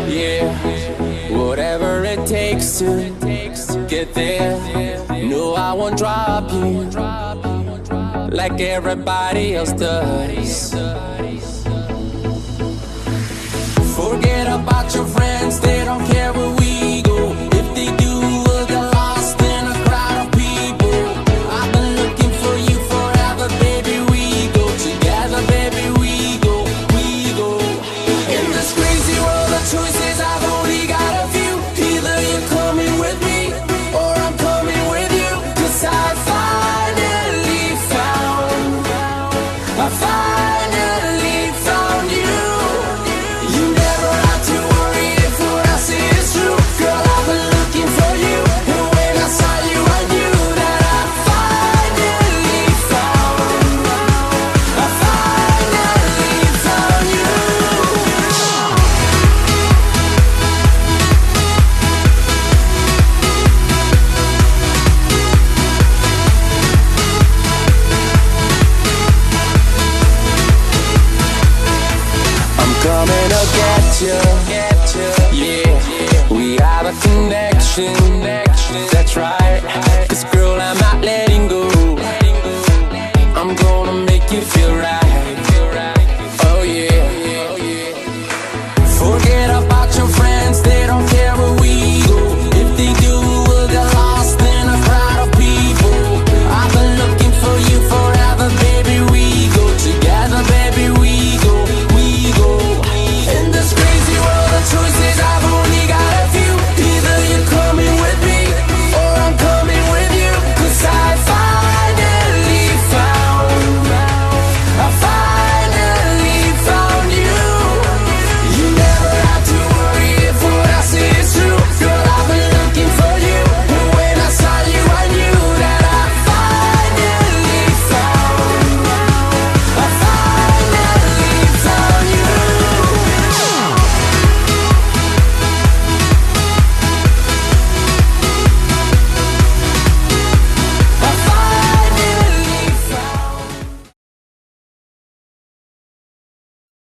Yeah, whatever it takes to get there. No, I won't drop you like everybody else does. Forget about your friends, they don't care where we go. If they do, we'll get lost in a crowd of people. I've been looking for you forever, baby. We go together, baby. We go, we go. In this crazy world of choices, I've only got a few. Either you're coming with me or I'm coming with you. 'Cause I finally found you. You never have to worry if what I say is true. Girl, I've been looking for you, and when I saw you, I knew that I finally found you. I'm coming to get you. Yeah, we have a connection. That's right. 'Cause girl,